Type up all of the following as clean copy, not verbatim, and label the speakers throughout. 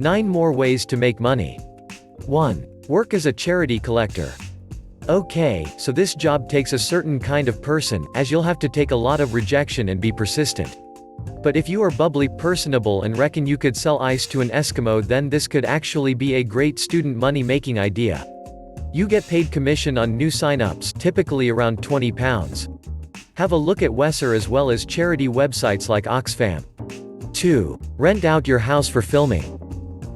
Speaker 1: 9 more ways to make money. 1. Work as a charity collector. Okay, so this job takes a certain kind of person, as you'll have to take a lot of rejection and be persistent. But if you are bubbly, personable and reckon you could sell ice to an Eskimo, then this could actually be a great student money-making idea. You get paid commission on new sign-ups, typically around £20. Have a look at Wesser as well as charity websites like Oxfam. 2. Rent out your house for filming.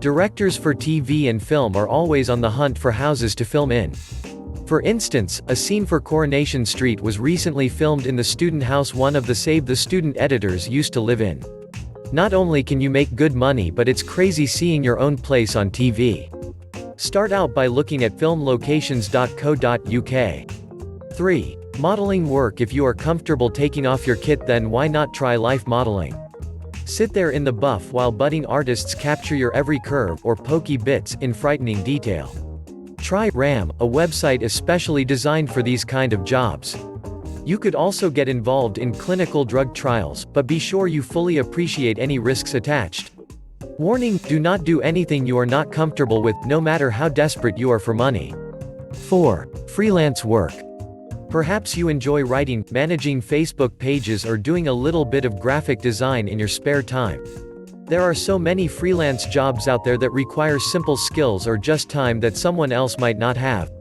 Speaker 1: Directors for TV and film are always on the hunt for houses to film in. For instance, a scene for Coronation Street was recently filmed in the student house one of the Save the Student editors used to live in. Not only can you make good money, but it's crazy seeing your own place on TV. Start out by looking at filmlocations.co.uk. 3. Modeling work. If you are comfortable taking off your kit, then why not try life modeling? Sit there in the buff while budding artists capture your every curve or pokey bits in frightening detail. Try RAM, a website especially designed for these kind of jobs. You could also get involved in clinical drug trials, but be sure you fully appreciate any risks attached. Warning: do not do anything you are not comfortable with, no matter how desperate you are for money. 4. Freelance work. Perhaps you enjoy writing, managing Facebook pages or doing a little bit of graphic design in your spare time. There are so many freelance jobs out there that require simple skills or just time that someone else might not have.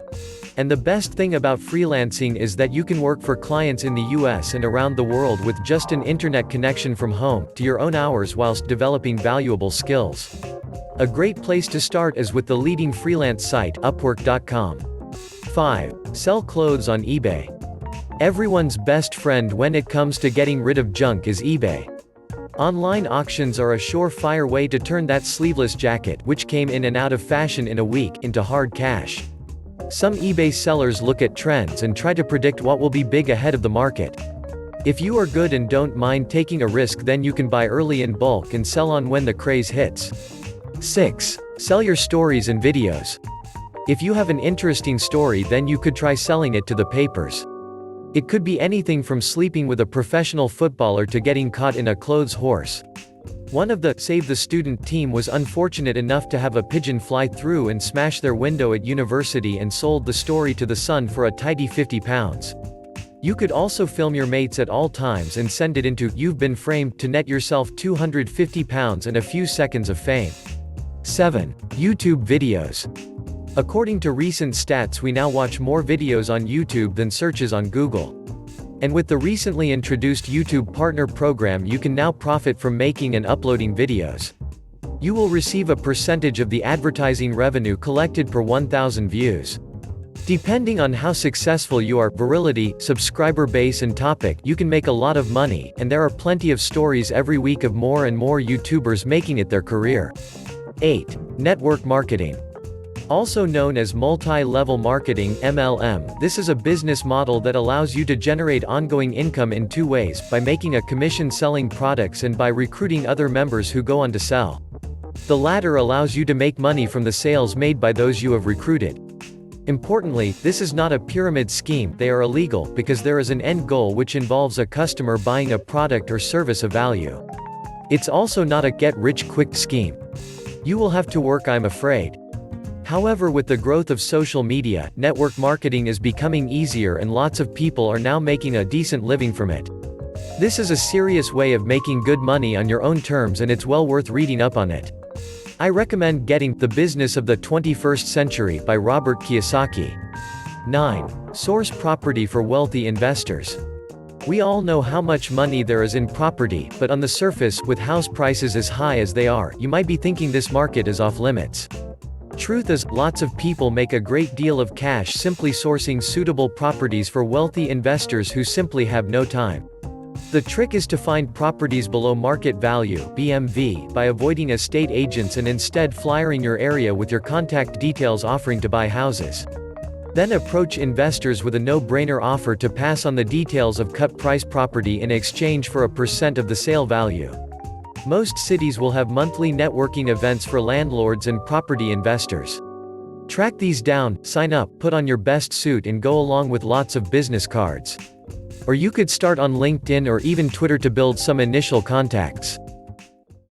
Speaker 1: And the best thing about freelancing is that you can work for clients in the US and around the world with just an internet connection from home, to your own hours whilst developing valuable skills. A great place to start is with the leading freelance site, Upwork.com. 5. Sell clothes on eBay. Everyone's best friend when it comes to getting rid of junk is eBay. Online auctions are a surefire way to turn that sleeveless jacket, which came in and out of fashion in a week, into hard cash. Some eBay sellers look at trends and try to predict what will be big ahead of the market. If you are good and don't mind taking a risk, then you can buy early in bulk and sell on when the craze hits. 6. Sell your stories and videos. If you have an interesting story, then you could try selling it to the papers. It could be anything from sleeping with a professional footballer to getting caught in a clothes horse. One of the Save the Student team was unfortunate enough to have a pigeon fly through and smash their window at university and sold the story to the Sun for a tidy £50. You could also film your mates at all times and send it into You've Been Framed to net yourself £250 and a few seconds of fame. 7. YouTube videos. According to recent stats, we now watch more videos on YouTube than searches on Google. And with the recently introduced YouTube Partner Program, you can now profit from making and uploading videos. You will receive a percentage of the advertising revenue collected per 1,000 views. Depending on how successful you are, virility, subscriber base and topic, you can make a lot of money, and there are plenty of stories every week of more and more YouTubers making it their career. 8. Network marketing. Also known as multi-level marketing (MLM), this is a business model that allows you to generate ongoing income in 2 ways, by making a commission selling products and by recruiting other members who go on to sell. The latter allows you to make money from the sales made by those you have recruited. Importantly, this is not a pyramid scheme. They are illegal, because there is an end goal which involves a customer buying a product or service of value. It's also not a get-rich-quick scheme. You will have to work, I'm afraid. However, with the growth of social media, network marketing is becoming easier and lots of people are now making a decent living from it. This is a serious way of making good money on your own terms, and it's well worth reading up on it. I recommend getting The Business of the 21st Century by Robert Kiyosaki. 9. Source property for wealthy investors. We all know how much money there is in property, but on the surface, with house prices as high as they are, you might be thinking this market is off limits. Truth is, lots of people make a great deal of cash simply sourcing suitable properties for wealthy investors who simply have no time. The trick is to find properties below market value (BMV) by avoiding estate agents and instead flyering your area with your contact details offering to buy houses. Then approach investors with a no-brainer offer to pass on the details of cut-price property in exchange for a % of the sale value. Most cities will have monthly networking events for landlords and property investors. Track these down, sign up, put on your best suit and go along with lots of business cards. Or you could start on LinkedIn or even Twitter to build some initial contacts.